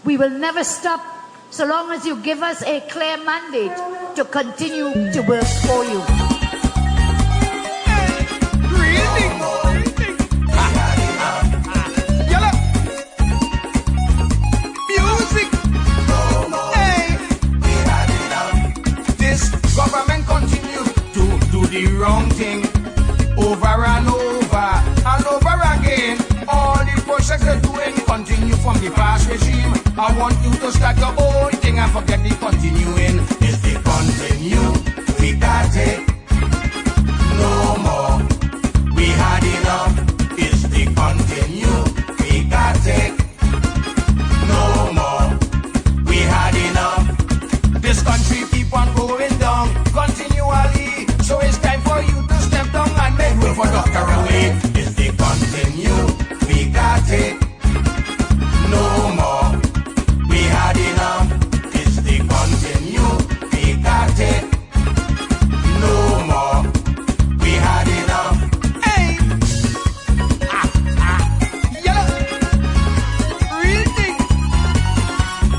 We will never stop so long as you give us a clear mandate to continue to work for you. Government continue to do the wrong thing over and over again. All the projects they're doing continue from the past regime. I want you to start your own thing and forget the continuing. It's the continue. We got it. No more. We had enough. It's the continue. We got it. No more. We had enough. This country keep on going down continually. So it's time for you to step down and make way for Dr. Away. It's the continue. We got it. No more. We had enough. It's the continue. We got it. No more. We had enough. Hey! Yellow! Real thing!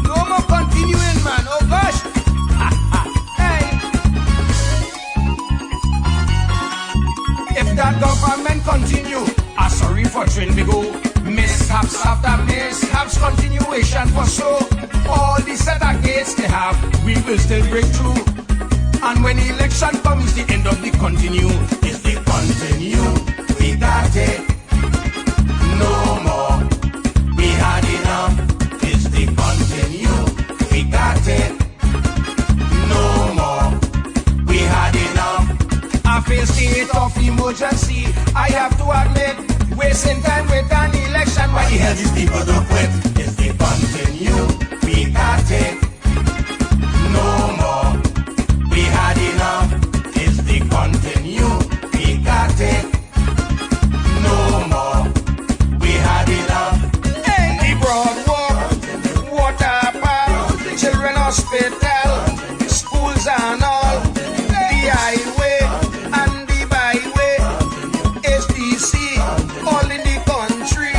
No more continuing, man. Oh gosh! If that government continue, sorry for Trinbigo, mishaps after mishaps, continuation for so. All the set of gates they have, we will still break through. And when election comes, the end of the continue. It's the continue. We got it. No more. We had enough. It's the continue. We got it. No more. We had enough. I face state of emergency. I have to admit, wasting time with an election. Why the hell these people don't quit? It's the continue. We got it. No more. We had enough. It's the continue. We got it. No more. We had enough. Hey, the broadwalk, water park, children hospital, schools and all, the highway and the byway, HDC, all in the country.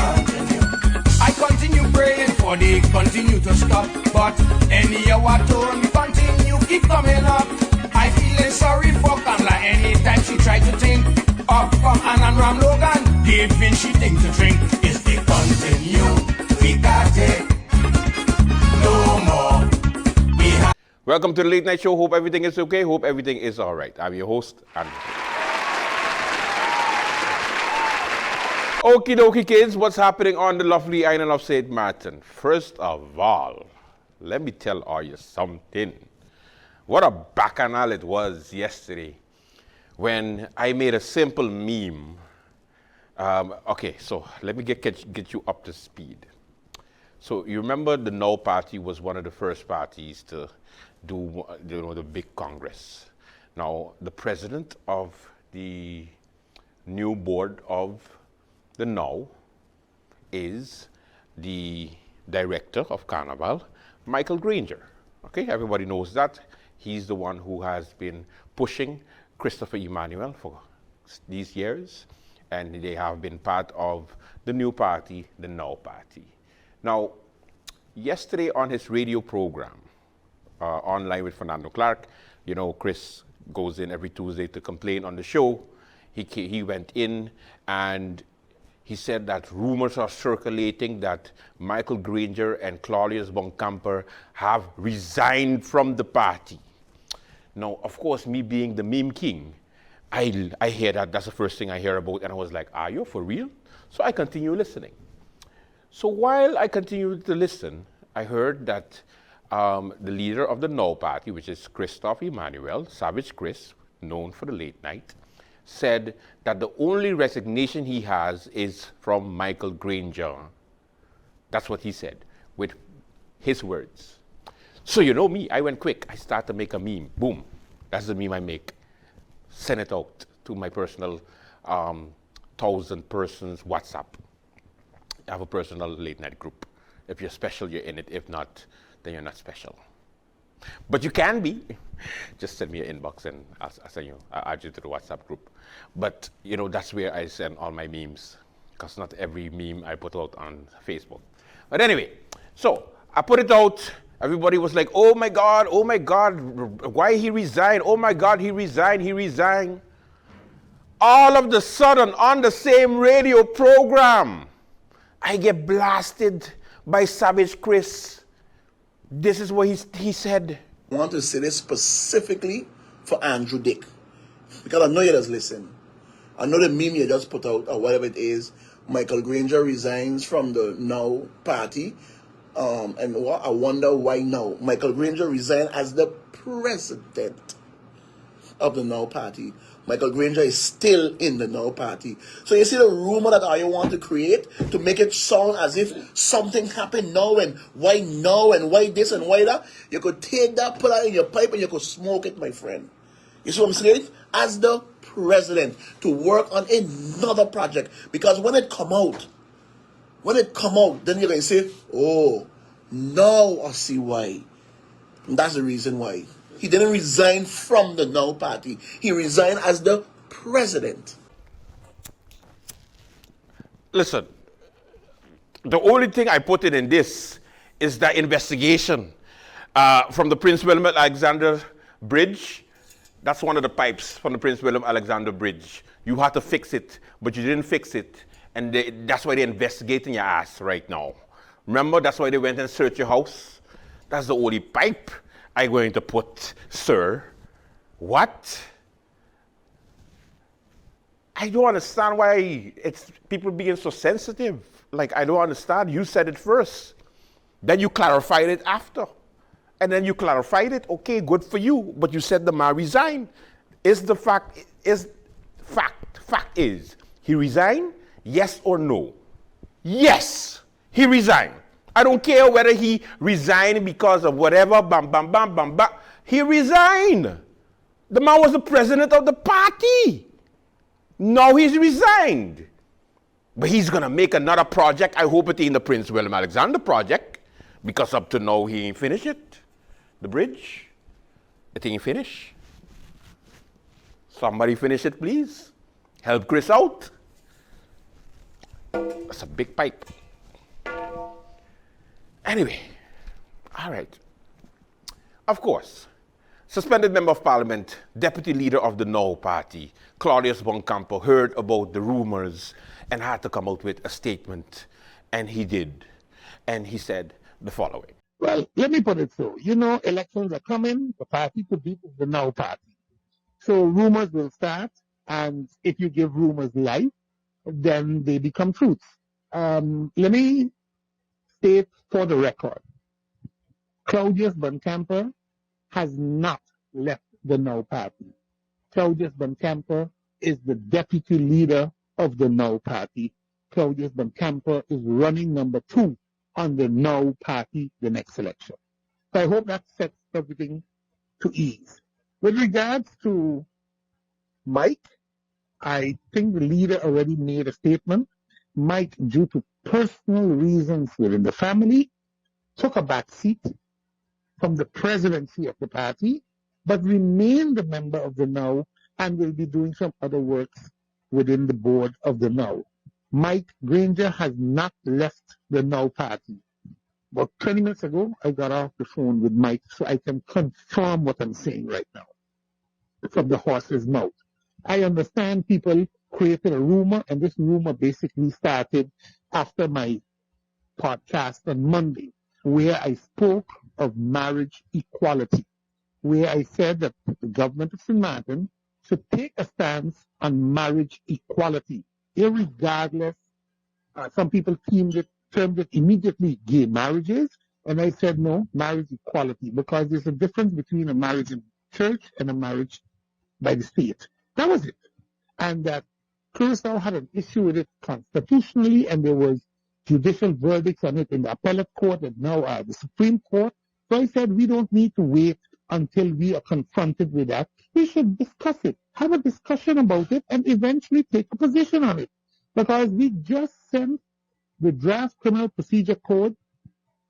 I continue praying for they continue to stop, but any hour turn continue keep coming up. I feeling sorry for Kamala anytime she try to think up from Ann and Ram Logan, giving she think to drink. It's the continue. We got it. No more. We have. Welcome to the Late Night Show. Hope everything is okay. Hope everything is all right. I'm your host, Andrew. Okie dokie, kids. What's happening on the lovely island of St. Martin? First of all, let me tell all you something. What a bacchanal it was yesterday when I made a simple meme. Okay, so let me get you up to speed. So you remember the No Party was one of the first parties to do the big Congress. Now, the president of the new board of the Now is the director of Carnival, Michael Granger. Okay, everybody knows that. He's the one who has been pushing Christopher Emmanuel for these years, and they have been part of the new party, the Now Party. Now, yesterday on his radio program, online with Fernando Clark, you know, Chris goes in every Tuesday to complain on the show. He went in and he said that rumors are circulating that Michael Granger and Claudius Boncamper have resigned from the party. Now, of course, me being the meme king, I hear that. That's the first thing I hear about, and I was like, are you for real? So I continue listening. So while I continued to listen, I heard that the leader of the Now Party, which is Christophe Emmanuel, Savage Chris, known for the late night, said that the only resignation he has is from Michael Granger. That's what he said, with his words. So you know me, I went quick. I started to make a meme. Boom. That's the meme I make. Send it out to my personal 1,000 persons WhatsApp. I have a personal late night group. If you're special, you're in it. If not, then you're not special. But you can be. Just send me an inbox and I'll send you. I'll add you to the WhatsApp group. But you know, that's where I send all my memes, because not every meme I put out on Facebook. But anyway, so I put it out. Everybody was like, oh my God, why he resigned? Oh my God, he resigned. All of the sudden, on the same radio program, I get blasted by Savage Chris. This is what he said. I want to say this specifically for Andrew Dick, because I know you just listen. I know the meme you just put out, or whatever it is, Michael Granger resigns from the Now Party. And I wonder why now. Michael Granger resigned as the president of the Now Party. Michael Granger is still in the Now Party. So you see the rumor that you want to create to make it sound as if something happened now and why this and why that. You could take that, put that in your pipe and you could smoke it, my friend. You see what I'm saying? As the president to work on another project. Because when it come out, then you're going to say, oh, now I see why. And that's the reason why. He didn't resign from the Now Party. He resigned as the president. Listen, the only thing I put in this is the investigation from the Prince William Alexander Bridge. That's one of the pipes from the Prince William Alexander Bridge. You had to fix it, but you didn't fix it. And that's why they're investigating your ass right now. Remember, that's why they went and searched your house? That's the only pipe I'm going to put, sir. What? I don't understand why it's people being so sensitive. Like, I don't understand. You said it first. Then you clarified it after. And then you clarified it. Okay, good for you. But you said the man resigned. Fact is, he resigned? Yes or no? Yes, he resigned. I don't care whether he resigned because of whatever, bam, bam, bam, bam, bam. He resigned. The man was the president of the party. Now he's resigned. But he's going to make another project. I hope it ain't the Prince William Alexander project, because up to now he ain't finished it. The bridge, it ain't finished. Somebody finish it, please. Help Chris out. That's a big pipe. Anyway, all right. Of course, suspended member of parliament, deputy leader of the Now Party, Claudius Boncampo, heard about the rumors and had to come out with a statement. And he did. And he said the following. Well, let me put it so. You know, elections are coming. The party to beat is the Now Party. So rumors will start. And if you give rumors life, then they become truths. Let me state for the record, Claudius Boncampo has not left the Now Party. Claudius Boncampo is the deputy leader of the Now Party. Claudius Boncampo is running number 2 on the Now Party the next election. So I hope that sets everything to ease. With regards to Mike, I think the leader already made a statement. Mike, due to personal reasons within the family, took a back seat from the presidency of the party, but remained a member of the Now and will be doing some other works within the board of the Now. Mike Granger has not left the Now Party. About 20 minutes ago, I got off the phone with Mike, so I can confirm what I'm saying right now from the horse's mouth. I understand people created a rumor, and this rumor basically started after my podcast on Monday, where I spoke of marriage equality, where I said that the government of St. Martin should take a stance on marriage equality, irregardless. Some people termed it immediately gay marriages, and I said no, marriage equality, because there's a difference between a marriage in church and a marriage by the state. That was it. And that Curacao had an issue with it constitutionally, and there was judicial verdicts on it in the appellate court and now the Supreme Court. So I said we don't need to wait until we are confronted with that. We should discuss it, have a discussion about it, and eventually take a position on it. Because we just sent the draft criminal procedure code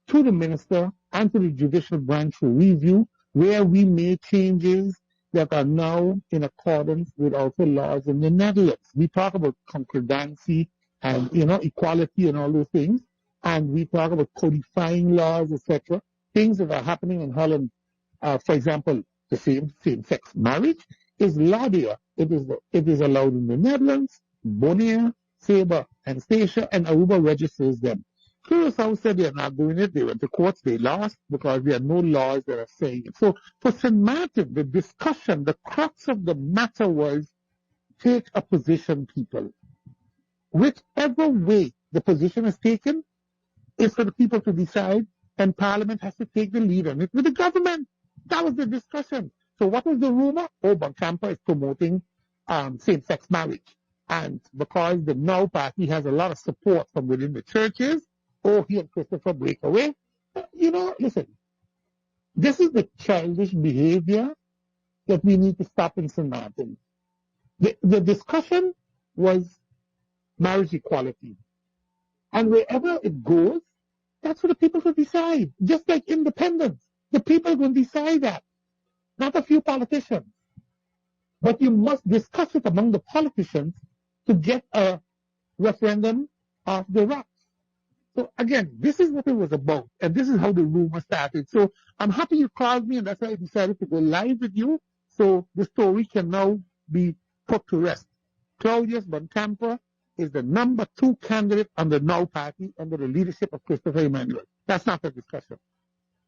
to the minister and to the judicial branch for review, where we made changes that are now in accordance with also laws in the Netherlands. We talk about concordancy and equality and all those things. and we talk about codifying laws, etc., things that are happening in Holland, for example, the same-sex marriage is law there. It is allowed in the Netherlands, Bonaire, Sabre, and Statia, and Aruba registers them. Curacao said they're not doing it. They went to courts. They lost because there are no laws that are saying it. So for St. Martin, the discussion, the crux of the matter was take a position, people. Whichever way the position is taken is for the people to decide, and Parliament has to take the lead on it with the government. That was the discussion. So what was the rumor? Oh, Bonkampa is promoting same-sex marriage. And because the Now Party has a lot of support from within the churches, oh, he and Christopher break away. Listen, this is the childish behavior that we need to stop in St. Martin. The discussion was marriage equality. And wherever it goes, that's for the people to decide. Just like independence. The people are going to decide that. Not a few politicians. But you must discuss it among the politicians to get a referendum off the rocks. So again, this is what it was about. And this is how the rumor started. So I'm happy you called me, and that's why I decided to go live with you. So the story can now be put to rest. Claudius Bonkampa is the number 2 candidate on the Now Party under the leadership of Christopher Emmanuel. That's not a discussion.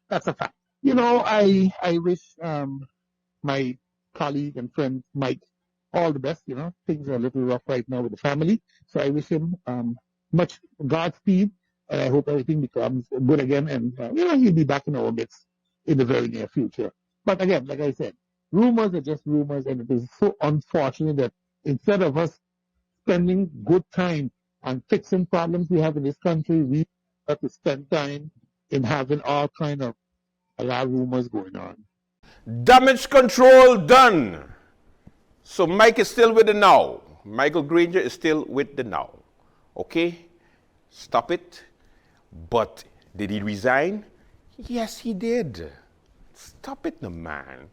That's a fact. I wish my colleague and friend Mike all the best. Things are a little rough right now with the family. So I wish him much Godspeed, and I hope everything becomes good again. And, he'll be back in our midst in the very near future. But again, like I said, rumors are just rumors, and it is so unfortunate that instead of us spending good time on fixing problems we have in this country, we have to spend time in having all kind of a lot of rumors going on. Damage control done. So Mike is still with the Now. Michael Granger is still with the Now. Okay? Stop it. But did he resign? Yes, he did. Stop it, the man.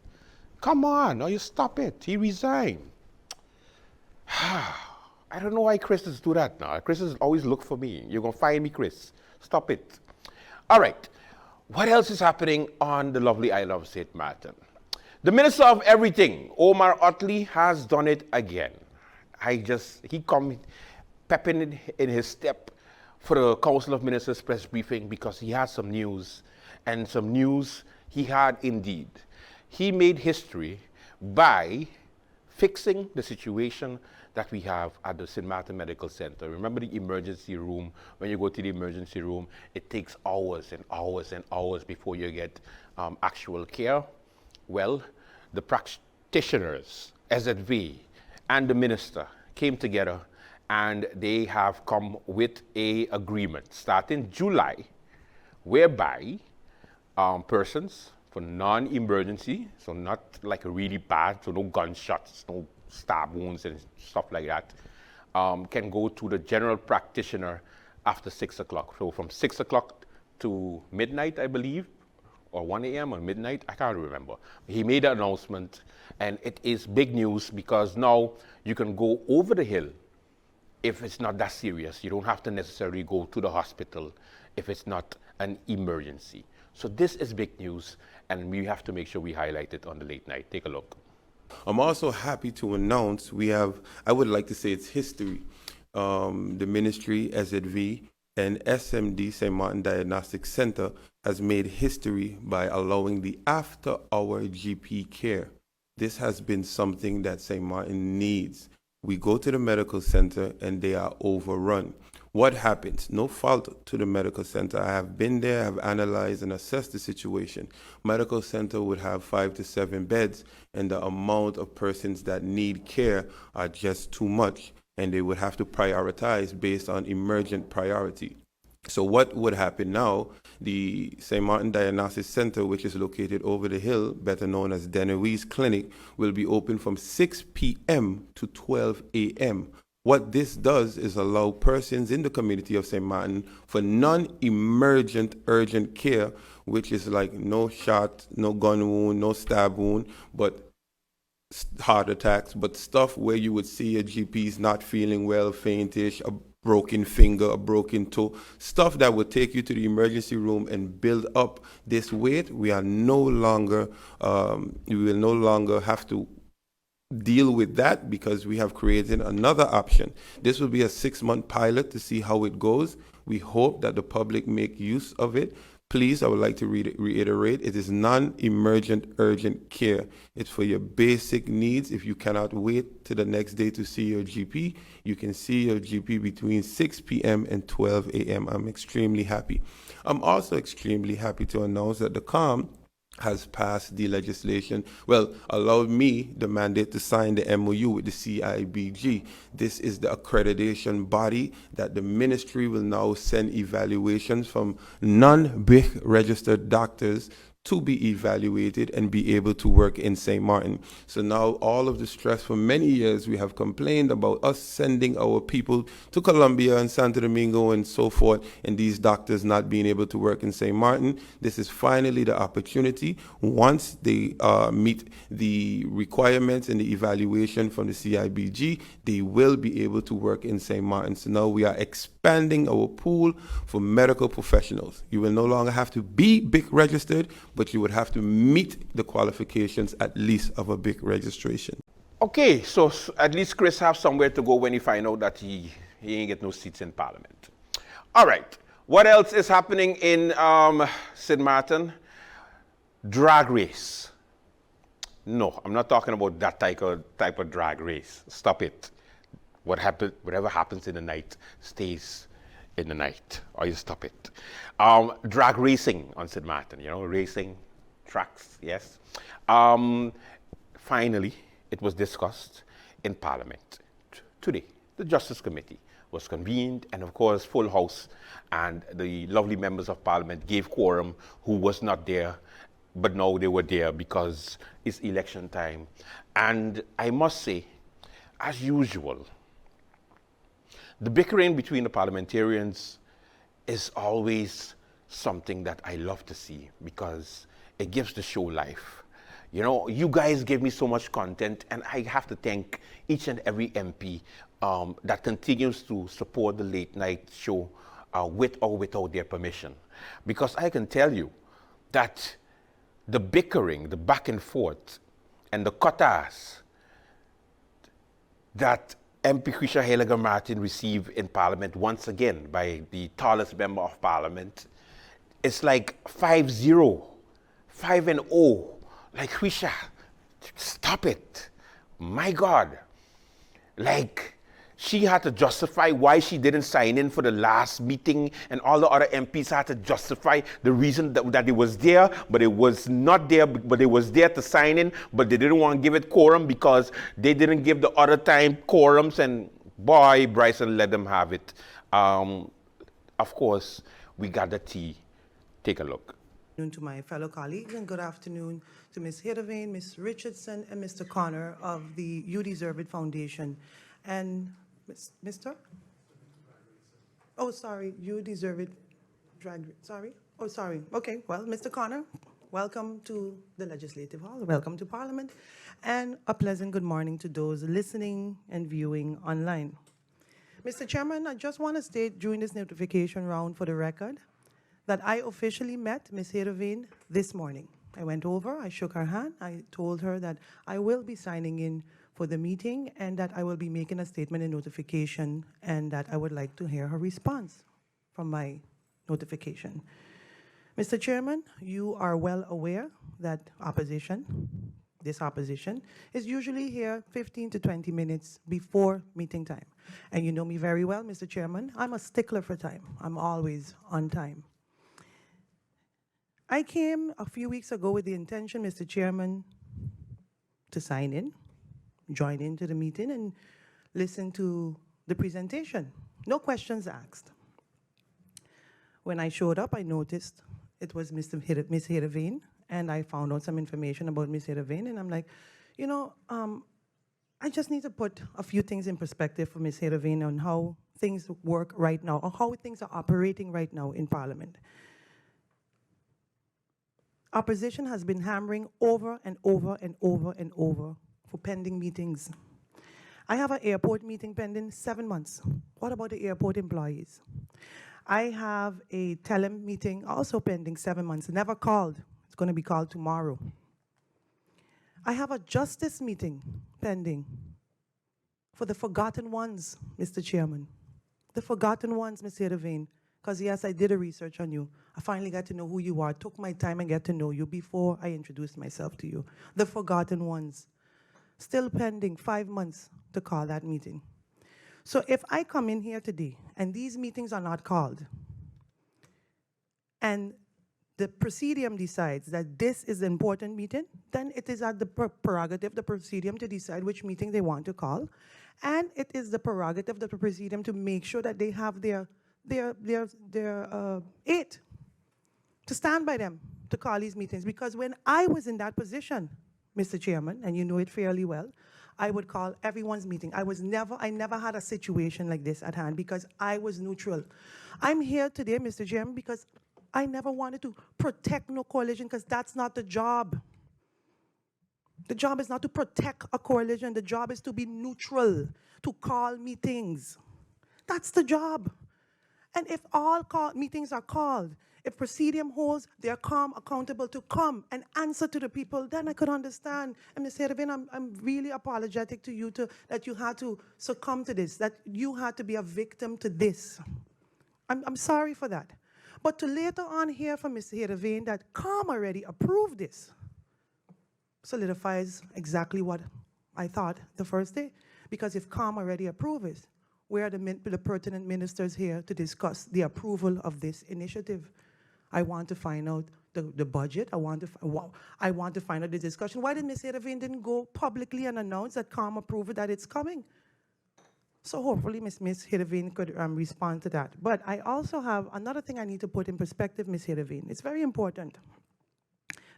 Come on, you stop it. He resigned. I don't know why Chris does do that now. Chris is always look for me. You're going to find me, Chris. Stop it. All right. What else is happening on the lovely island of St. Martin? The Minister of Everything, Omar Otley, has done it again. He come pepping in his step for the Council of Ministers press briefing because he has some news, and some news he had indeed. He made history by fixing the situation that we have at the St. Martin Medical Center. Remember the emergency room? When you go to the emergency room, it takes hours and hours and hours before you get actual care. Well, the practitioners, SZV, and the minister came together, and they have come with an agreement starting July, whereby persons for non-emergency, so not like a really bad, so no gunshots, no stab wounds and stuff like that, can go to the general practitioner after 6 o'clock. So from 6 o'clock to midnight, I believe, or 1 a.m. or midnight, I can't remember. He made an announcement, and it is big news because now you can go over the hill if it's not that serious. You don't have to necessarily go to the hospital if it's not an emergency. So this is big news, and we have to make sure we highlight it on the late night. Take a look. I'm also happy to announce I would like to say it's history. The ministry, SZV, and SMD, St. Martin Diagnostic Center, has made history by allowing the after-hour GP care. This has been something that St. Martin needs. We go to the medical center and they are overrun. What happens? No fault to the medical center. I have been there, have analyzed and assessed the situation. Medical center would have 5 to 7 beds, and the amount of persons that need care are just too much, and they would have to prioritize based on emergent priority. So what would happen now? The St. Martin Diagnostic Center, which is located over the hill, better known as Dennery's Clinic, will be open from 6 p.m. to 12 a.m. What this does is allow persons in the community of St. Martin for non-emergent urgent care, which is like no shot, no gun wound, no stab wound, but heart attacks, but stuff where you would see a GP's not feeling well, faintish, broken finger, a broken toe, stuff that would take you to the emergency room and build up this weight. We are no longer, we will no longer have to deal with that because we have created another option. This will be a 6-month pilot to see how it goes. We hope that the public make use of it. Please, I would like to reiterate, it is non-emergent urgent care. It's for your basic needs. If you cannot wait to the next day to see your GP, you can see your GP between 6 p.m. and 12 a.m. I'm extremely happy. I'm also extremely happy to announce that the CALM has passed the legislation, allowed me the mandate to sign the MOU with the CIBG. This is the accreditation body that the ministry will now send evaluations from non-BIC registered doctors to be evaluated and be able to work in St. Martin. So now all of the stress for many years we have complained about us sending our people to Colombia and Santo Domingo and so forth, and these doctors not being able to work in St. Martin. This is finally the opportunity. Once they meet the requirements and the evaluation from the CIBG, they will be able to work in St. Martin. So now we are expanding our pool for medical professionals. You will no longer have to be BIC registered, but you would have to meet the qualifications at least of a BIC registration. Okay, so at least Chris have somewhere to go when he find out that he ain't get no seats in Parliament. All right, what else is happening in St. Martin? Drag race. No, I'm not talking about that type of drag race. Stop it. Whatever happens in the night stays in the night, or you stop it. Drag racing on St. Martin, racing tracks, yes. Finally, it was discussed in Parliament today. The Justice Committee was convened, and of course, full house, and the lovely members of Parliament gave quorum who was not there, but now they were there because it's election time. And I must say, as usual, the bickering between the parliamentarians is always something that I love to see because it gives the show life. You guys give me so much content, and I have to thank each and every MP that continues to support the late night show with or without their permission. Because I can tell you that the bickering, the back and forth, and the quotas that MP Quisha Heliger Martin received in Parliament once again by the tallest member of Parliament, it's like 5-0, 5-0. Like, Quisha, stop it. My God. Like, she had to justify why she didn't sign in for the last meeting, and all the other MPs had to justify the reason that it was there, but it was not there, but it was there to sign in, but they didn't want to give it quorum because they didn't give the other time quorums, and boy, Bryson let them have it. Of course, we got the tea. Take a look. To my fellow colleagues, and good afternoon to Ms. Hiddevane, Ms. Richardson, and Mr. Connor of the You Deserve It Foundation. And Mr.? Oh, sorry, You Deserve It sorry? Oh, sorry. Okay, well, Mr. Connor, welcome to the Legislative Hall. Welcome to Parliament. And a pleasant good morning to those listening and viewing online. Mr. Chairman, I just want to state during this notification round for the record that I officially met Ms. Hiddevane this morning. I went over, I shook her hand, I told her that I will be signing in for the meeting and that I will be making a statement and notification and that I would like to hear her response from my notification. Mr. Chairman, you are well aware that this opposition, is usually here 15 to 20 minutes before meeting time. And you know me very well, Mr. Chairman, I'm a stickler for time. I'm always on time. I came a few weeks ago with the intention, Mr. Chairman, to sign in, join into the meeting and listen to the presentation. No questions asked. When I showed up, I noticed it was Ms. Hiddevane, and I found out some information about Ms. Hiddevane, and I'm like, I just need to put a few things in perspective for Ms. Hiddevane on how things work right now, or how things are operating right now in Parliament. Opposition has been hammering over and over and over and over for pending meetings. I have an airport meeting pending 7 months. What about the airport employees? I have a tele meeting also pending 7 months, never called. It's going to be called tomorrow. I have a justice meeting pending for the forgotten ones, Mr. Chairman. The forgotten ones, Ms. Hedeveen. Because yes, I did a research on you. I finally got to know who you are. Took my time and get to know you before I introduced myself to you. The forgotten ones. Still pending 5 months to call that meeting. So if I come in here today and these meetings are not called, and the presidium decides that this is an important meeting, then it is at the prerogative of the presidium to decide which meeting they want to call. And it is the prerogative of the presidium to make sure that they have their aid to stand by them to call these meetings. Because when I was in that position, Mr. Chairman, and you know it fairly well, I would call everyone's meeting. I never had a situation like this at hand because I was neutral. I'm here today, Mr. Chairman, because I never wanted to protect no coalition because that's not the job. The job is not to protect a coalition. The job is to be neutral, to call meetings. That's the job. And if all meetings are called, if presidium holds their calm accountable to come and answer to the people, then I could understand. And Ms. Hedeveen, I'm really apologetic to you that you had to succumb to this, that you had to be a victim to this. I'm sorry for that. But to later on hear from Ms. Hedeveen that CALM already approved this solidifies exactly what I thought the first day. Because if CALM already approved it, where are the pertinent ministers here to discuss the approval of this initiative? I want to find out the budget. I want to find out the discussion. Why did Ms. Hedeveen didn't go publicly and announce that CALM approved that it's coming? So hopefully Ms. Hedeveen could respond to that. But I also have another thing I need to put in perspective, Ms. Hedeveen. It's very important.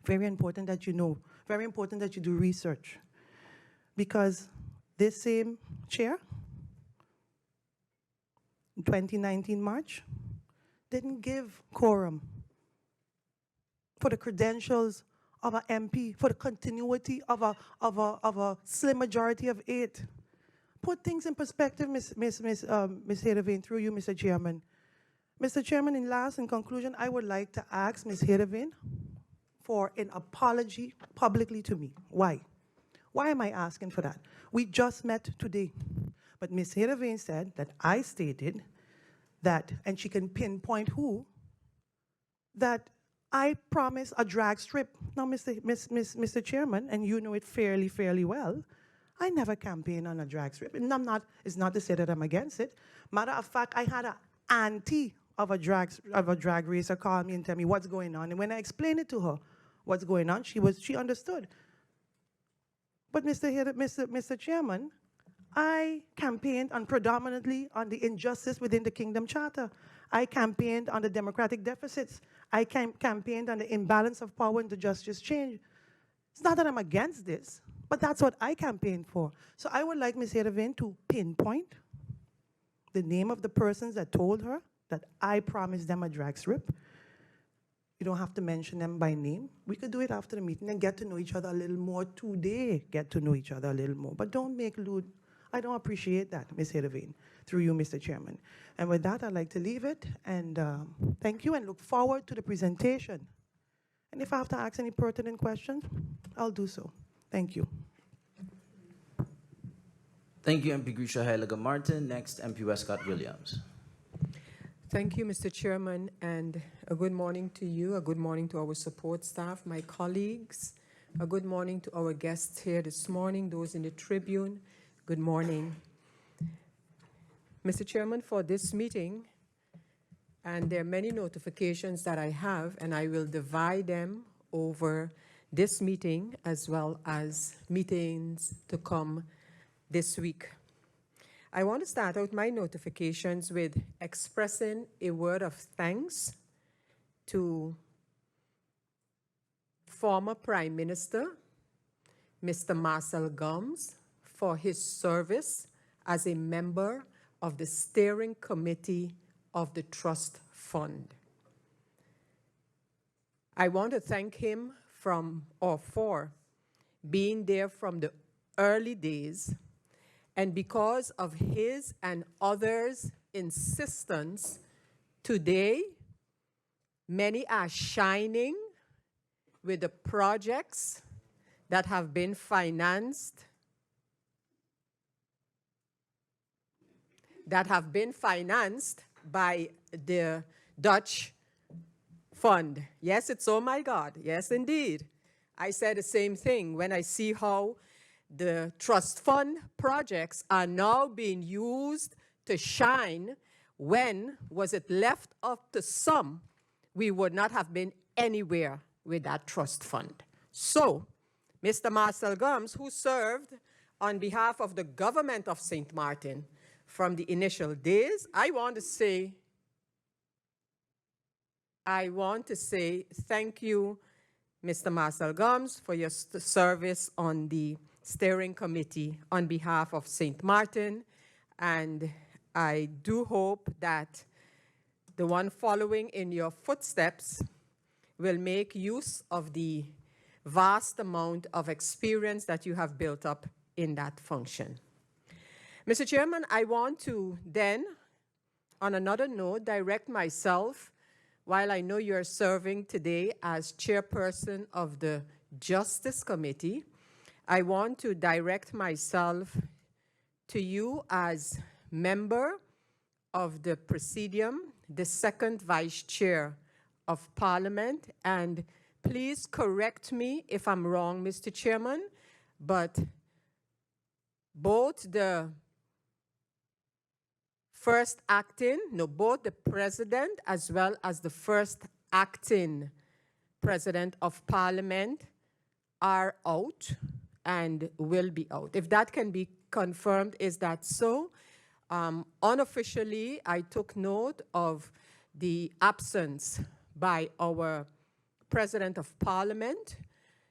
Very important that you know. Very important that you do research. Because this same chair, 2019 March, didn't give quorum for the credentials of an MP, for the continuity of a slim majority of 8. Put things in perspective, Ms. Hedeveen, through you, Mr. Chairman. Mr. Chairman, in conclusion, I would like to ask Ms. Hedeveen for an apology publicly to me. Why? Why am I asking for that? We just met today. But Ms. Hedeveen said that I stated that, and she can pinpoint who, that I promised a drag strip. Now, Mr. Chairman, and you know it fairly well, I never campaigned on a drag strip. And it's not to say that I'm against it. Matter of fact, I had an auntie of a drag racer call me and tell me what's going on. And when I explained it to her, what's going on, she understood. But Mr. Chairman, I campaigned predominantly on the injustice within the Kingdom Charter. I campaigned on the democratic deficits. I campaigned on the imbalance of power and the justice change. It's not that I'm against this, but that's what I campaigned for. So I would like Ms. Hedeveen to pinpoint the name of the persons that told her that I promised them a drag strip. You don't have to mention them by name. We could do it after the meeting and get to know each other a little more today. Get to know each other a little more. But don't make lewd. I don't appreciate that, Ms. Hedeveen, through you, Mr. Chairman. And with that, I'd like to leave it. And thank you and look forward to the presentation. And if I have to ask any pertinent questions, I'll do so. Thank you. Thank you, MP Grisha Heilige Martin. Next, MP Westcott Williams. Thank you, Mr. Chairman, and a good morning to you, a good morning to our support staff, my colleagues, a good morning to our guests here this morning, those in the tribune. Good morning. Mr. Chairman, for this meeting, and there are many notifications that I have, and I will divide them over this meeting as well as meetings to come this week. I want to start out my notifications with expressing a word of thanks to former Prime Minister, Mr. Marcel Gomes, for his service as a member of the Steering Committee of the Trust Fund. I want to thank him for being there from the early days And because of his and others' insistence, today, many are shining with the projects that have been financed by the Dutch fund. Yes, it's oh my God. Yes, indeed. I said the same thing when I see how the trust fund projects are now being used to shine. When was it left up to some, we would not have been anywhere with that trust fund. So, Mr. Marcel Gums, who served on behalf of the government of St. Martin from the initial days, I want to say thank you, Mr. Marcel Gums, for your service on the steering committee on behalf of St. Martin. And I do hope that the one following in your footsteps will make use of the vast amount of experience that you have built up in that function. Mr. Chairman, I want to then, on another note, direct myself, while I know you're serving today as chairperson of the Justice Committee, I want to direct myself to you as member of the Presidium, the second Vice Chair of Parliament, and please correct me if I'm wrong, Mr. Chairman, but both the both the President as well as the first acting President of Parliament are out and will be out. If that can be confirmed, is that so? Unofficially, I took note of the absence by our President of Parliament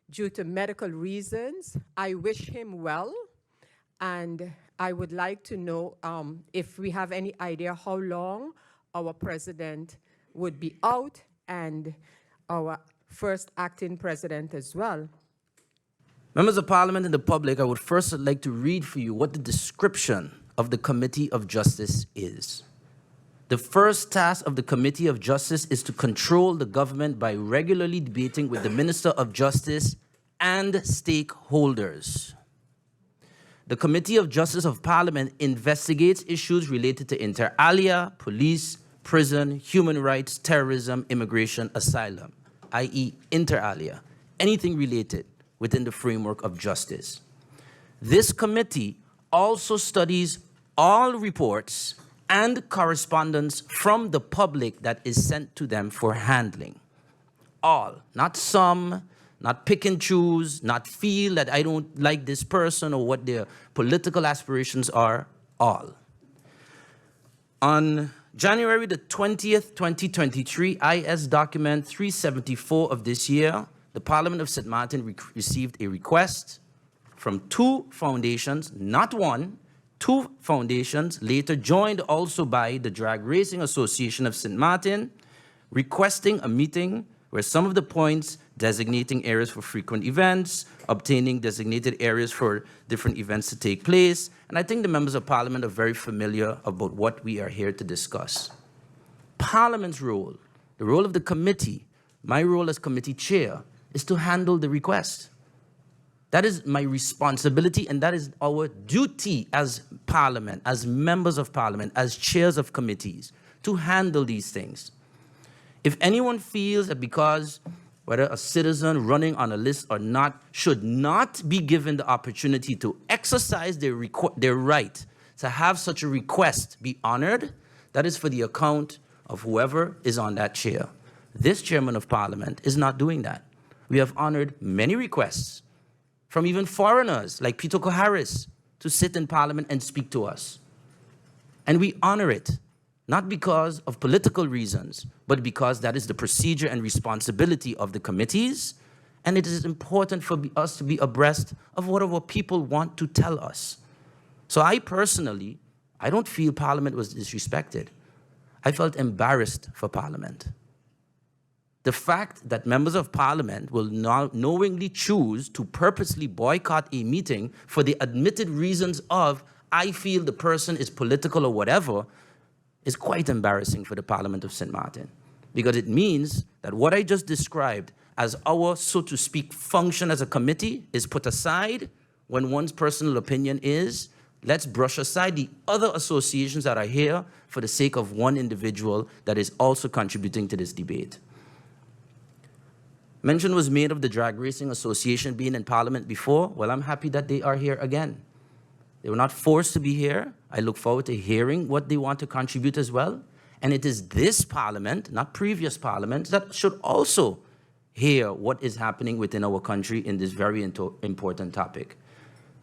due to medical reasons. I wish him well, and I would like to know if we have any idea how long our President would be out and our first acting President as well. Members of Parliament and the public, I would first like to read for you what the description of the Committee of Justice is. The first task of the Committee of Justice is to control the government by regularly debating with the Minister of Justice and stakeholders. The Committee of Justice of Parliament investigates issues related to inter alia, police, prison, human rights, terrorism, immigration, asylum, i.e. inter alia, anything related within the framework of justice. This committee also studies all reports and correspondence from the public that is sent to them for handling. All, not some, not pick and choose, not feel that I don't like this person or what their political aspirations are, all. On January the 20th, 2023, IS document 374 of this year, the Parliament of St. Martin received a request from two foundations, not one, two foundations, later joined also by the Drag Racing Association of St. Martin, requesting a meeting where some of the points designating areas for frequent events, obtaining designated areas for different events to take place, and I think the members of Parliament are very familiar about what we are here to discuss. Parliament's role, the role of the committee, my role as committee chair, is to handle the request. That is my responsibility, and that is our duty as Parliament, as members of Parliament, as chairs of committees, to handle these things. If anyone feels that because whether a citizen running on a list or not should not be given the opportunity to exercise their right to have such a request be honored, that is for the account of whoever is on that chair. This chairman of Parliament is not doing that. We have honored many requests from even foreigners like Peter Harris to sit in Parliament and speak to us. And we honor it, not because of political reasons, but because that is the procedure and responsibility of the committees, and it is important for us to be abreast of what our people want to tell us. So I personally, I don't feel Parliament was disrespected. I felt embarrassed for Parliament. The fact that members of Parliament will now knowingly choose to purposely boycott a meeting for the admitted reasons of, I feel the person is political or whatever, is quite embarrassing for the Parliament of St. Martin, because it means that what I just described as our, so to speak, function as a committee is put aside when one's personal opinion is, let's brush aside the other associations that are here for the sake of one individual that is also contributing to this debate. Mention was made of the Drag Racing Association being in Parliament before. Well, I'm happy that they are here again. They were not forced to be here. I look forward to hearing what they want to contribute as well. And it is this Parliament, not previous parliaments, that should also hear what is happening within our country in this very important topic.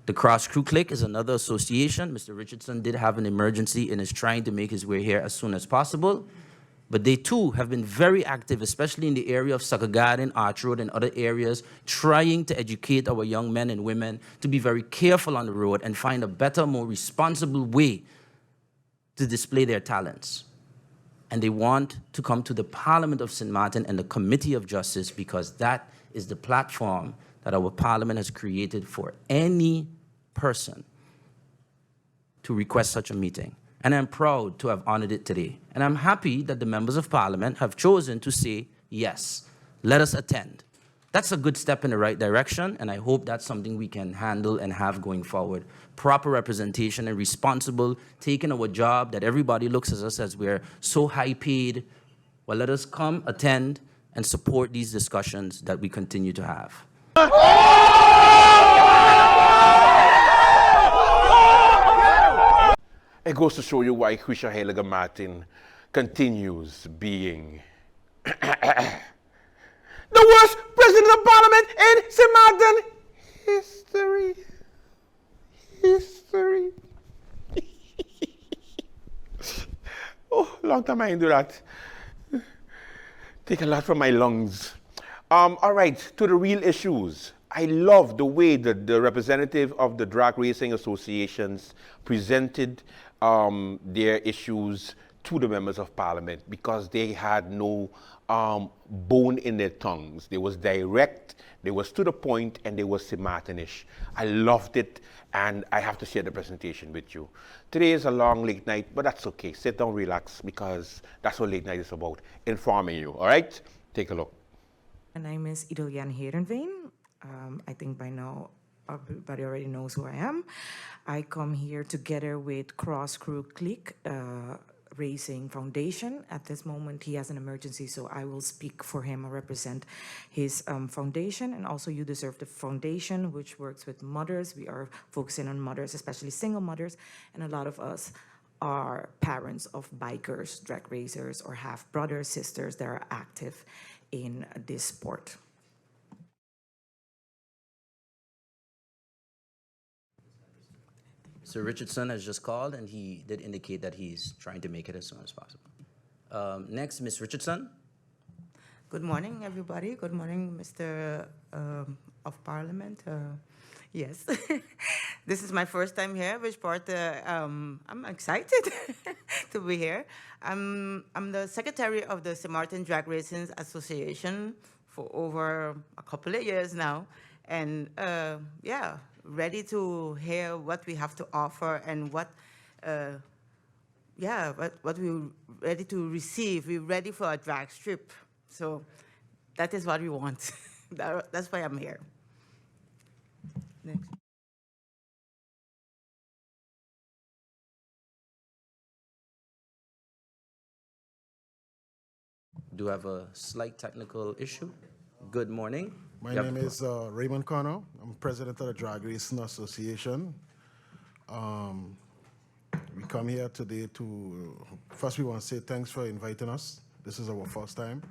The Cross Crew Clique is another association. Mr. Richardson did have an emergency and is trying to make his way here as soon as possible. But they too have been very active, especially in the area of Sucker Garden, Arch Road, and other areas, trying to educate our young men and women to be very careful on the road and find a better, more responsible way to display their talents. And they want to come to the Parliament of St. Martin and the Committee of Justice, because that is the platform that our Parliament has created for any person to request such a meeting. And I'm proud to have honored it today. And I'm happy that the members of Parliament have chosen to say, yes, let us attend. That's a good step in the right direction, and I hope that's something we can handle and have going forward. Proper representation and responsible, taking our job that everybody looks at us as we're so high paid. Well, let us come, attend, and support these discussions that we continue to have. It goes to show you why Quisha Heilige Martin continues being the worst president of Parliament in St. Martin history. History. Oh, long time I didn't do that. Take a lot from my lungs. All right, to the real issues. I love the way that the representative of the drag racing associations presented their issues to the members of Parliament, because they had no bone in their tongues. They was direct, they was to the point, and they was St. Martinish. I loved it, and I have to share the presentation with you. Today is a long late night, but that's okay. Sit down, relax, because that's what late night is about, informing you, all right? Take a look. My name is Idolian Herenveen. I think by now everybody already knows who I am. I come here together with Cross Crew Clique Racing Foundation. At this moment, he has an emergency, so I will speak for him or represent his foundation. And also You Deserve the Foundation, which works with mothers. We are focusing on mothers, especially single mothers, and a lot of us are parents of bikers, drag racers, or have brothers, sisters that are active in this sport. Sir Richardson has just called, and he did indicate that he's trying to make it as soon as possible. Next, Ms. Richardson. Good morning, everybody. Good morning, Mr. of Parliament. Yes, this is my first time here, which part I'm excited to be here. I'm the secretary of the St. Martin Drag Racing Association for over a couple of years now, and yeah, ready to hear what we have to offer and what we're ready to receive. We're ready for a drag strip. So that is what we want. That's why I'm here. Next. Do you have a slight technical issue? Good morning. My name is Raymond Connor. I'm president of the Drag Racing Association. We come here today to, first we want to say thanks for inviting us. This is our first time.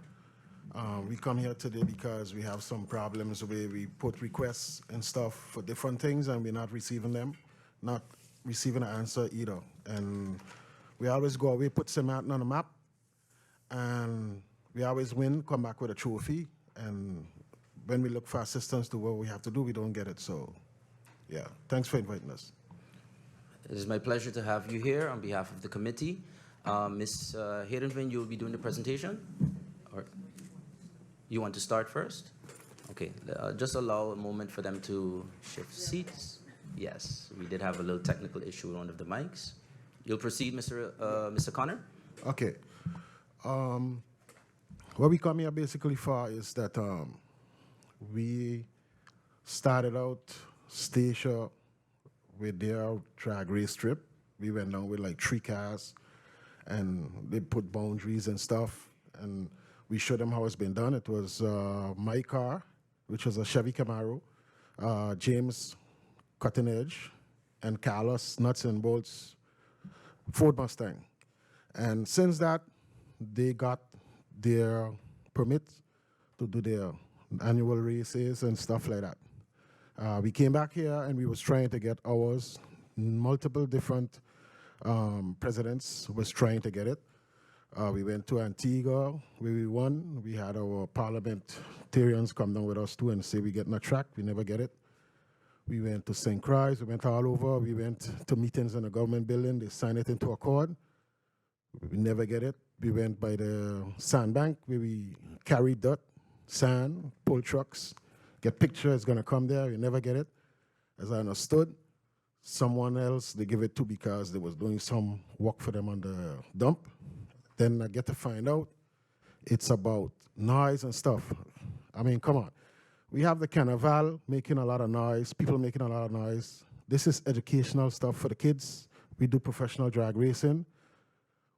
We come here today because we have some problems where we put requests and stuff for different things and we're not receiving them, not receiving an answer either. And we always go away, put St. Martin on the map, and we always win, come back with a trophy, and when we look for assistance to what we have to do, we don't get it. So, yeah, thanks for inviting us. It is my pleasure to have you here on behalf of the committee. Ms. Herenveen, you will be doing the presentation? Or you want to start first? Okay, just allow a moment for them to shift seats. Yes, we did have a little technical issue with one of the mics. You'll proceed, Mr. Connor. Okay. What we come here basically for is that we started out Stacia with their drag race trip. We went down with like 3 cars, and they put boundaries and stuff, and we showed them how it's been done. It was my car, which was a Chevy Camaro, James Cutting Edge, and Carlos Nuts and Bolts Ford Mustang. And since that, they got their permit to do their annual races and stuff like that. We came back here and we was trying to get ours. Multiple different presidents was trying to get it. We went to Antigua where we won. We had our parliamentarians come down with us too and say we getting a track. We never get it. We went to St. Croix. We went all over. We went to meetings in the government building. They signed it into accord. We never get it. We went by the sandbank where we carry dirt, sand, pull trucks, get pictures, it's gonna come there, we never get it. As I understood, someone else they give it to because they was doing some work for them on the dump. Then I get to find out it's about noise and stuff. I mean, come on. We have the carnival making a lot of noise, people making a lot of noise. This is educational stuff for the kids. We do professional drag racing.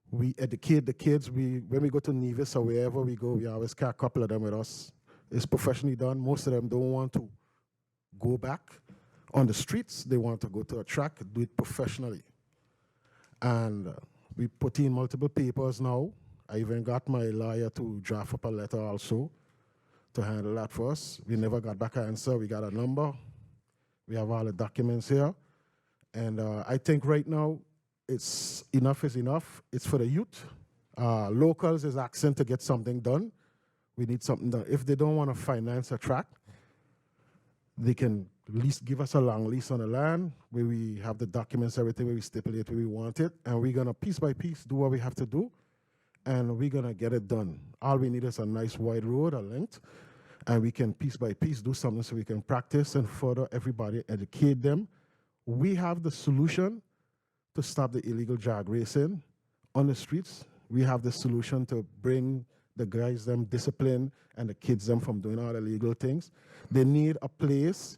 We educate the kids. When we go to Nevis or wherever we go, we always carry a couple of them with us. It's professionally done. Most of them don't want to go back on the streets. They want to go to a track, do it professionally. And we put in multiple papers now. I even got my lawyer to draft up a letter also to handle that for us. We never got back an answer. We got a number. We have all the documents here. And I think right now, it's enough is enough. It's for the youth. Locals is asking to get something done. We need something done. If they don't want to finance a track, they can at least give us a long lease on the land where we have the documents, everything, where we stipulate where we want it. And we're going to, piece by piece, do what we have to do. And we're going to get it done. All we need is a nice wide road, a length. And we can, piece by piece, do something so we can practice and further everybody, educate them. We have the solution to stop the illegal drag racing on the streets. We have the solution to bring the guys them discipline and the kids them from doing all the illegal things. They need a place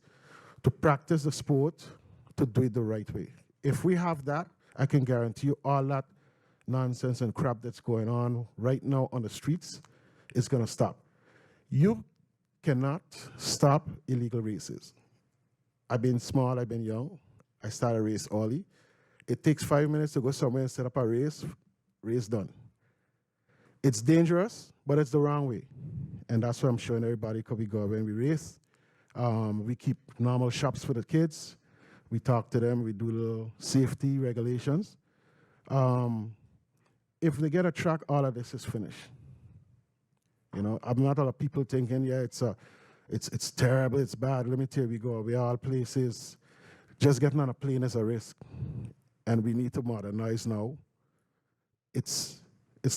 to practice the sport, to do it the right way. If we have that, I can guarantee you all that nonsense and crap that's going on right now on the streets is gonna stop. You cannot stop illegal races. I've been small, I've been young. I started a race early. It takes 5 minutes to go somewhere and set up a race done. It's dangerous, but it's the wrong way. And that's what I'm showing everybody because we go when we race. We keep normal shops for the kids. We talk to them, we do little safety regulations. If they get a track, all of this is finished. You know, I'm not a lot of people thinking, yeah, it's terrible, it's bad. Let me tell you, we all places. Just getting on a plane is a risk. And we need to modernize now. It's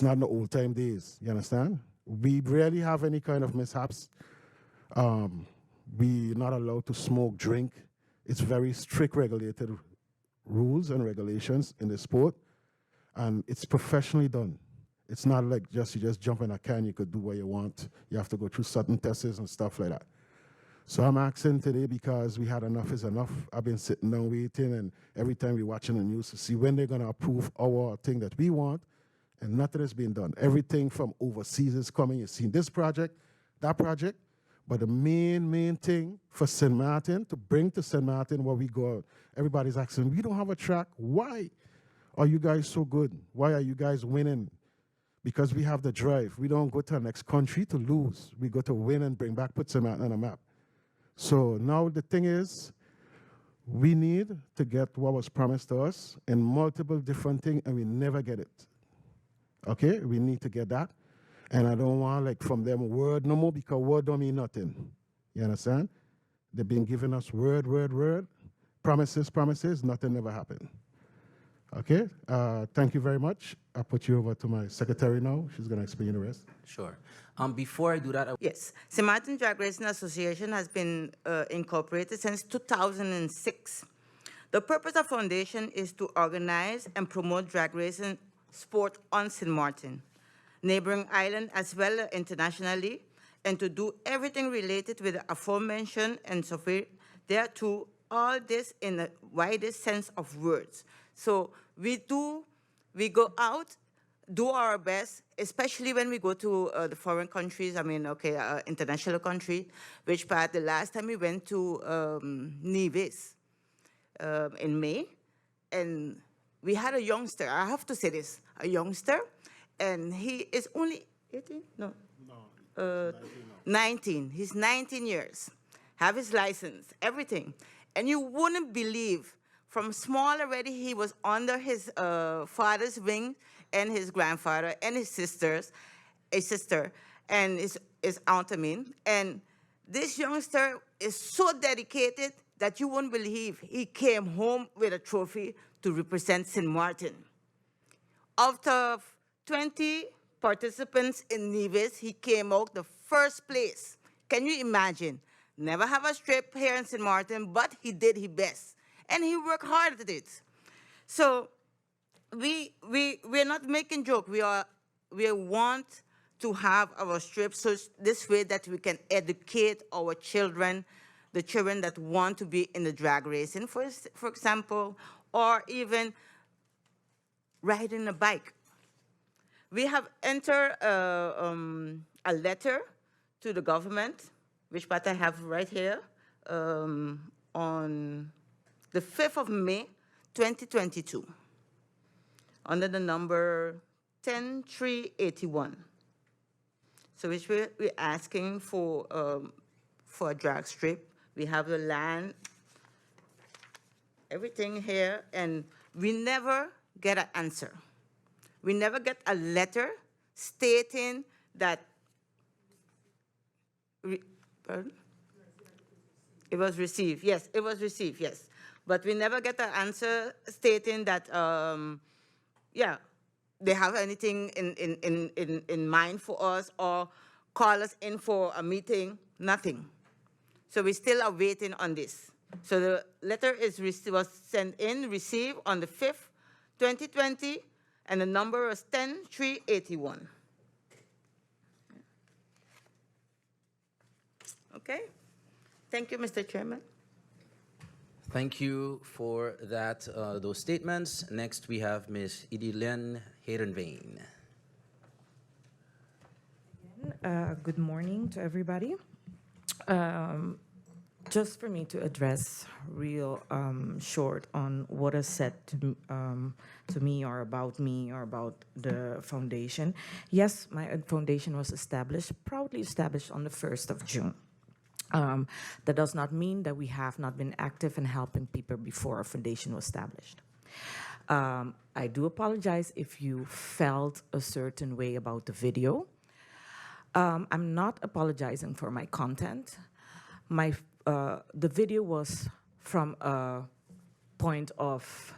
not in the old time days, you understand? We rarely have any kind of mishaps. We're not allowed to smoke, drink. It's very strict regulated rules and regulations in the sport. And it's professionally done. It's not like you just jump in a can, you could do what you want. You have to go through certain tests and stuff like that. So I'm asking today because we had enough is enough. I've been sitting down waiting, and every time we're watching the news to see when they're gonna approve our thing that we want, and nothing is being done. Everything from overseas is coming. You've seen this project, that project, but the main thing for St. Martin, to bring to St. Martin where we go, everybody's asking, we don't have a track. Why are you guys so good? Why are you guys winning? Because we have the drive. We don't go to the next country to lose. We go to win and bring back, put St. Martin on a map. So now the thing is, we need to get what was promised to us in multiple different things, and we never get it. Okay, we need to get that. And I don't want like from them word no more, because word don't mean nothing. You understand? They've been giving us word, promises, nothing ever happened. Okay, thank you very much. I'll put you over to my secretary now. She's gonna explain the rest. Sure. Before I do that, Yes, St. Martin Drag Racing Association has been incorporated since 2006. The purpose of foundation is to organize and promote drag racing sport on St. Martin, neighboring island as well as internationally, and to do everything related with the aforementioned and so forth. There too, all this in the widest sense of words. So we go out, do our best, especially when we go to the foreign countries, international country, which part the last time we went to Nevis in May, and we had a youngster, I have to say this, a youngster, and he is only 18? No. 19. He's 19 years, have his license, everything. And you wouldn't believe, from small already, he was under his father's wing, and his grandfather, and his sister, and his aunt, And this youngster is so dedicated that you wouldn't believe he came home with a trophy to represent St. Martin. Out of 20 participants in Nevis, he came out the first place. Can you imagine? Never have a strip here in St. Martin, but he did his best. And he worked hard at it. So we're not making joke. We want to have our strips so this way that we can educate our children, the children that want to be in the drag racing, for example, or even riding a bike. We have entered a letter to the government, which part I have right here, on the 5th of May, 2022, under the number 10381. So which we're asking for a drag strip. We have the land, everything here, and we never get an answer. We never get a letter stating that, pardon? It was received, yes, it was received, yes. But we never get an answer stating that, yeah, they have anything in mind for us or call us in for a meeting, nothing. So we still are waiting on this. So the letter was sent in, received on the 5th, 2020, and the number was 10381. Okay? Thank you, Mr. Chairman. Thank you for that, those statements. Next, we have Ms. Idilien Herenveen. Good morning to everybody. Just for me to address real short on what is said to me or about the foundation. Yes, my foundation was proudly established on the 1st of June. That does not mean that we have not been active in helping people before our foundation was established. I do apologize if you felt a certain way about the video. I'm not apologizing for my content. The video was from a point of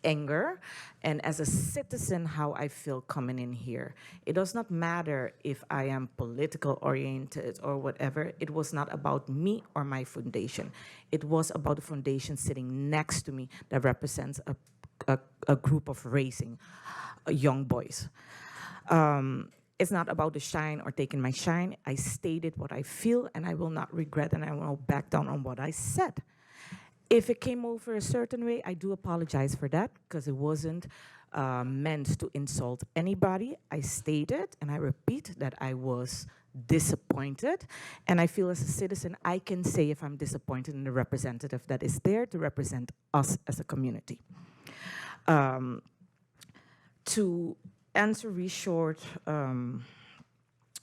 anger, and as a citizen, how I feel coming in here. It does not matter if I am political oriented or whatever. It was not about me or my foundation. It was about the foundation sitting next to me that represents a group of racing young boys. It's not about the shine or taking my shine. I stated what I feel, and I will not regret, and I will not back down on what I said. If it came over a certain way, I do apologize for that, because it wasn't meant to insult anybody. I stated, and I repeat, that I was disappointed, and I feel as a citizen, I can say if I'm disappointed in the representative that is there to represent us as a community. To answer really short,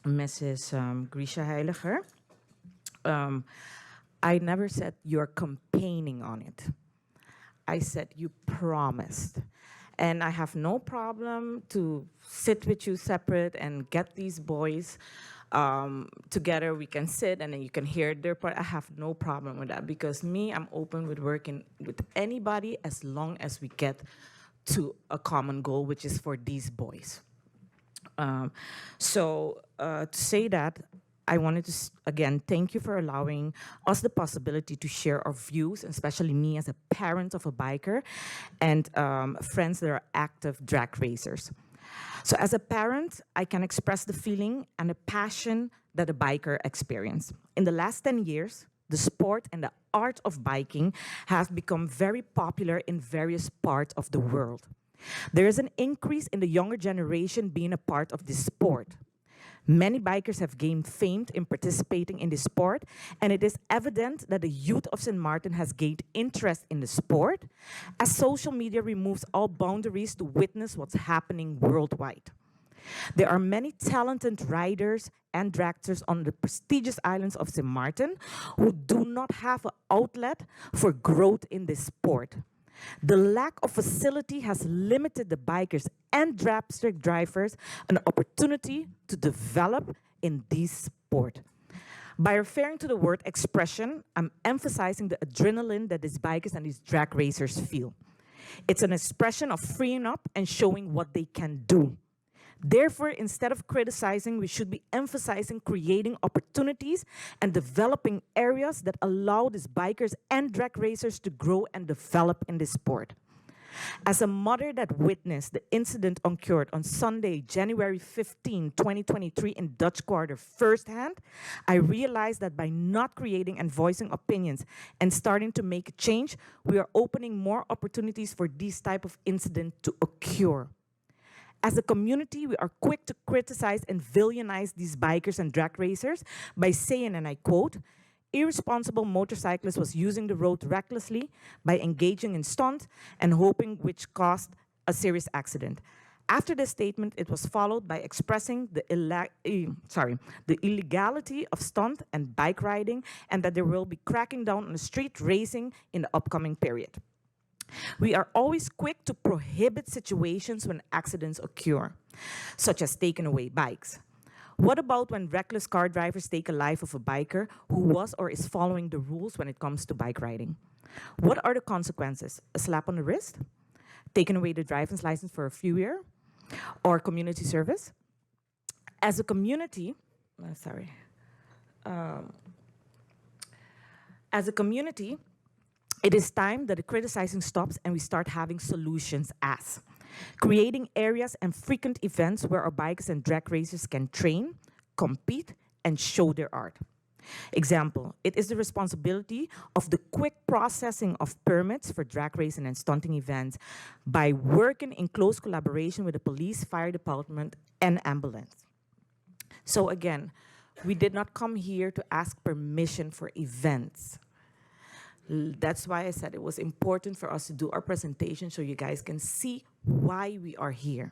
Mrs. Grisha Heiliger, I never said you're campaigning on it. I said you promised. And I have no problem to sit with you separate and get these boys together. We can sit and then you can hear their part. I have no problem with that, because me, I'm open with working with anybody as long as we get to a common goal, which is for these boys. To say that, I wanted to, again, thank you for allowing us the possibility to share our views, especially me as a parent of a biker and friends that are active drag racers. So as a parent, I can express the feeling and the passion that a biker experiences. In the last 10 years, the sport and the art of biking have become very popular in various parts of the world. There is an increase in the younger generation being a part of this sport. Many bikers have gained fame in participating in this sport, and it is evident that the youth of St. Martin has gained interest in the sport as social media removes all boundaries to witness what's happening worldwide. There are many talented riders and dragsters on the prestigious islands of St. Martin who do not have an outlet for growth in this sport. The lack of facility has limited the bikers and dragster drivers an opportunity to develop in this sport. By referring to the word expression, I'm emphasizing the adrenaline that these bikers and these drag racers feel. It's an expression of freeing up and showing what they can do. Therefore, instead of criticizing, we should be emphasizing creating opportunities and developing areas that allow these bikers and drag racers to grow and develop in this sport. As a mother that witnessed the incident occurred on Sunday, January 15, 2023 in Dutch Quarter firsthand, I realized that by not creating and voicing opinions and starting to make a change, we are opening more opportunities for these type of incidents to occur. As a community, we are quick to criticize and villainize these bikers and drag racers by saying, and I quote, irresponsible motorcyclist was using the road recklessly by engaging in stunts and hoping which caused a serious accident. After this statement, it was followed by expressing the illegality of stunt and bike riding and that there will be cracking down on street racing in the upcoming period. We are always quick to prohibit situations when accidents occur, such as taking away bikes. What about when reckless car drivers take a life of a biker who was or is following the rules when it comes to bike riding? What are the consequences? A slap on the wrist? Taking away the driver's license for a few years? Or community service? As a community, it is time that the criticizing stops and we start having solutions as creating areas and frequent events where our bikers and drag racers can train, compete, and show their art. Example, it is the responsibility of the quick processing of permits for drag racing and stunting events by working in close collaboration with the police, fire department, and ambulance. So again, we did not come here to ask permission for events. That's why I said it was important for us to do our presentation so you guys can see why we are here.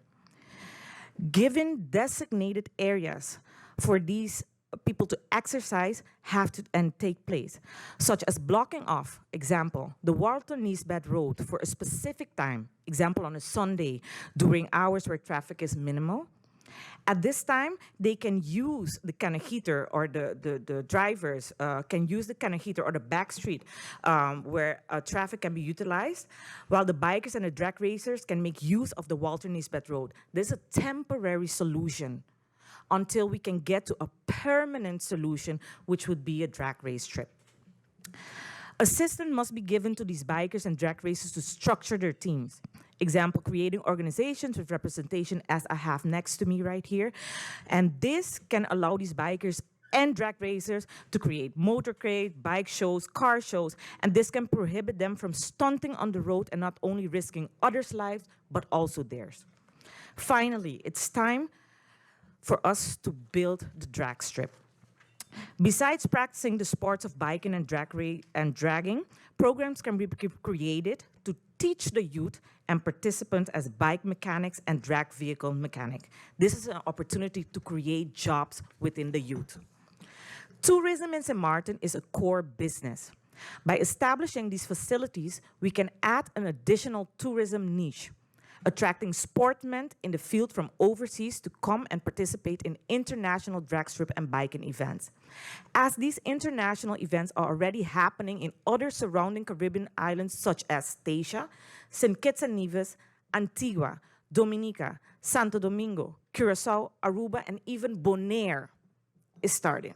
Given designated areas for these people to exercise have to and take place, such as blocking off, example, the Walter Niesbed Road for a specific time, example on a Sunday during hours where traffic is minimal. At this time, they can use the Canajito or the drivers can use the Canajito or the back street where traffic can be utilized, while the bikers and the drag racers can make use of the Walter Niesbed Road. This is a temporary solution until we can get to a permanent solution, which would be a drag race trip. Assistance must be given to these bikers and drag racers to structure their teams. Example, creating organizations with representation as I have next to me right here. And this can allow these bikers and drag racers to create motorcade, bike shows, car shows, and this can prohibit them from stunting on the road and not only risking others' lives, but also theirs. Finally, it's time for us to build the drag strip. Besides practicing the sports of biking and dragging, programs can be created to teach the youth and participants as bike mechanics and drag vehicle mechanic. This is an opportunity to create jobs within the youth. Tourism in St. Martin is a core business. By establishing these facilities, we can add an additional tourism niche, attracting sportsmen in the field from overseas to come and participate in international drag strip and biking events. As these international events are already happening in other surrounding Caribbean islands such as Statia, St. Kitts and Nevis, Antigua, Dominica, Santo Domingo, Curacao, Aruba, and even Bonaire is starting.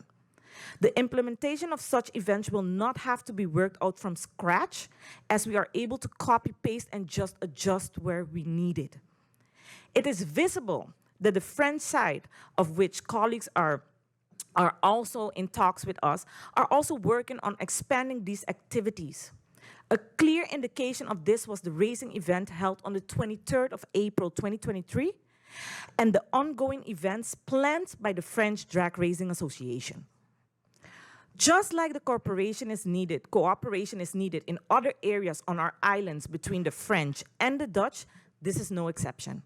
The implementation of such events will not have to be worked out from scratch, as we are able to copy, paste, and just adjust where we need it. It is visible that the French side, of which colleagues are also in talks with us, are also working on expanding these activities. A clear indication of this was the racing event held on the 23rd of April 2023 and the ongoing events planned by the French Drag Racing Association. Just like the cooperation is needed in other areas on our islands between the French and the Dutch, this is no exception.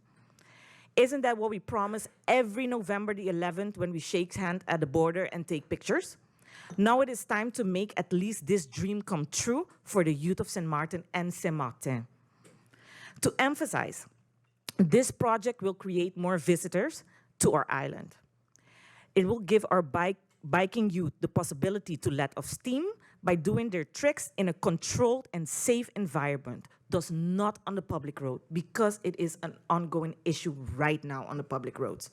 Isn't that what we promise every November the 11th when we shake hands at the border and take pictures? Now it is time to make at least this dream come true for the youth of St. Martin and St. Martin. To emphasize, this project will create more visitors to our island. It will give our biking youth the possibility to let off steam by doing their tricks in a controlled and safe environment, thus not on the public road, because it is an ongoing issue right now on the public roads.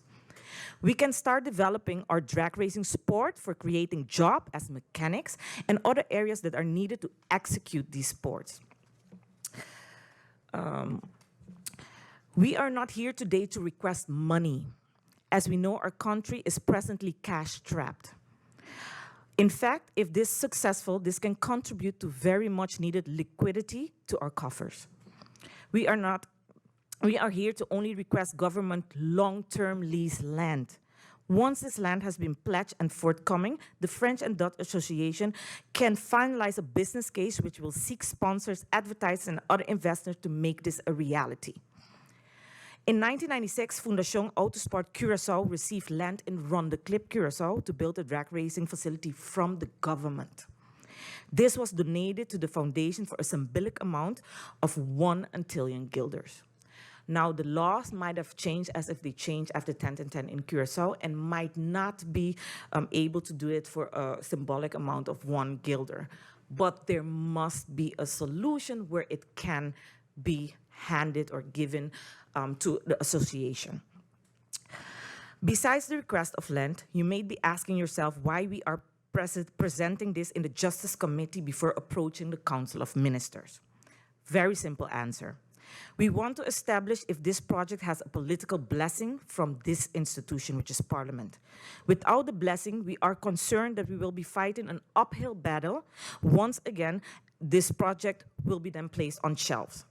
We can start developing our drag racing sport for creating jobs as mechanics and other areas that are needed to execute these sports. We are not here today to request money, as we know our country is presently cash-strapped. In fact, if this is successful, this can contribute to very much needed liquidity to our coffers. We are here to only request government long-term lease land. Once this land has been pledged and forthcoming, the French and Dutch Association can finalize a business case which will seek sponsors, advertisers, and other investors to make this a reality. In 1996, Fundación Autosport Curaçao received land in Ronde Clip, Curaçao, to build a drag racing facility from the government. This was donated to the foundation for a symbolic amount of 1 Antillean guilders. Now, the laws might have changed as if they changed after 10 in Curaçao and might not be able to do it for a symbolic amount of 1 guilder. But there must be a solution where it can be handed or given to the association. Besides the request of land, you may be asking yourself why we are presenting this in the Justice Committee before approaching the Council of Ministers. Very simple answer. We want to establish if this project has a political blessing from this institution, which is Parliament. Without the blessing, we are concerned that we will be fighting an uphill battle. Once again, this project will be then placed on shelves,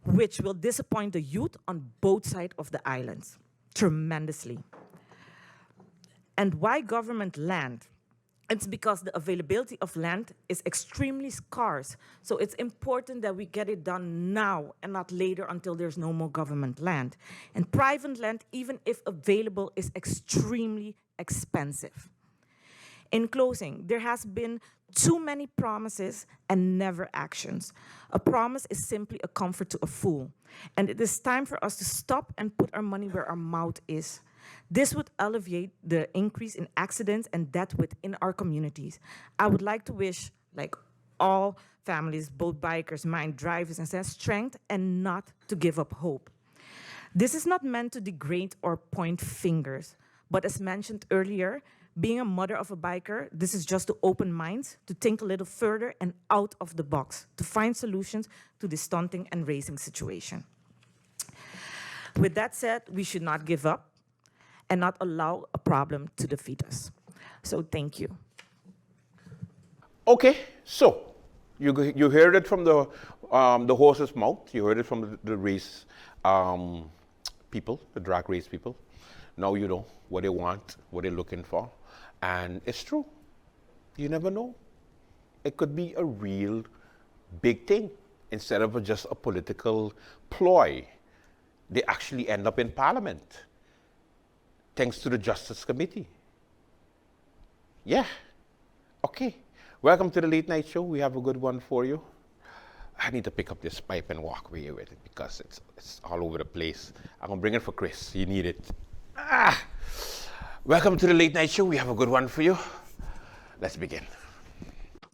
which will disappoint the youth on both sides of the islands tremendously. And why government land? It's because the availability of land is extremely scarce. So it's important that we get it done now and not later until there's no more government land. And private land, even if available, is extremely expensive. In closing, there has been too many promises and never actions. A promise is simply a comfort to a fool. And it is time for us to stop and put our money where our mouth is. This would alleviate the increase in accidents and death within our communities. I would like to wish, like all families, both bikers, mind, drivers, and strength, and not to give up hope. This is not meant to degrade or point fingers, but as mentioned earlier, being a mother of a biker, this is just to open minds, to think a little further and out of the box, to find solutions to this stunting and racing situation. With that said, we should not give up and not allow a problem to defeat us. So thank you. Okay, so you heard it from the horse's mouth. You heard it from the race people, the drag race people. Now you know what they want, what they're looking for. And it's true. You never know. It could be a real big thing. Instead of just a political ploy, they actually end up in Parliament. Thanks to the Justice Committee. Yeah. Okay. Welcome to the Late Night Show. We have a good one for you. I need to pick up this pipe and walk away with it because it's all over the place. I'm going to bring it for Chris. You need it. Welcome to the Late Night Show. We have a good one for you. Let's begin.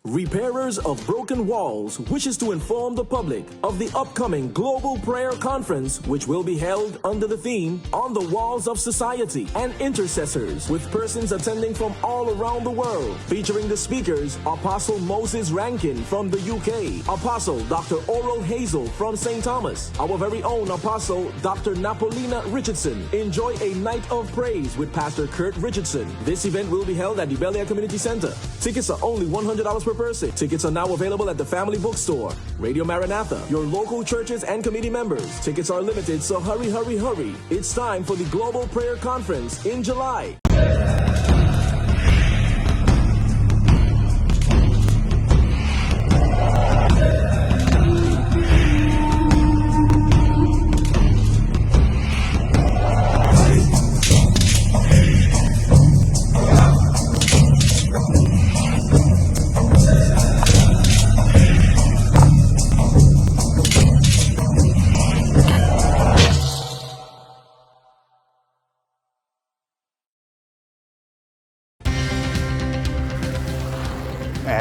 Repairers of Broken Walls wishes to inform the public of the upcoming Global Prayer Conference, which will be held under the theme On the Walls of Society and Intercessors, with persons attending from all around the world, featuring the speakers Apostle Moses Rankin from the UK, Apostle Dr. Oral Hazel from St. Thomas, our very own Apostle Dr. Napolina Richardson. Enjoy a night of praise with Pastor Kurt Richardson. This event will be held at the Bel Air Community Center. Tickets are only $100 per person. Tickets are now available at the Family Bookstore, Radio Maranatha, your local churches and committee members. Tickets are limited, so hurry, hurry, hurry. It's time for the Global Prayer Conference in July.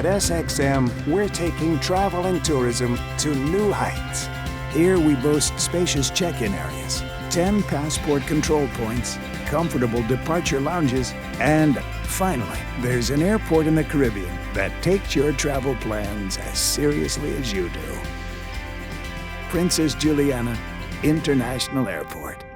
At SXM, we're taking travel and tourism to new heights. Here we boast spacious check-in areas, 10 passport control points, comfortable departure lounges, and finally, there's an airport in the Caribbean that takes your travel plans as seriously as you do. Princess Juliana International Airport.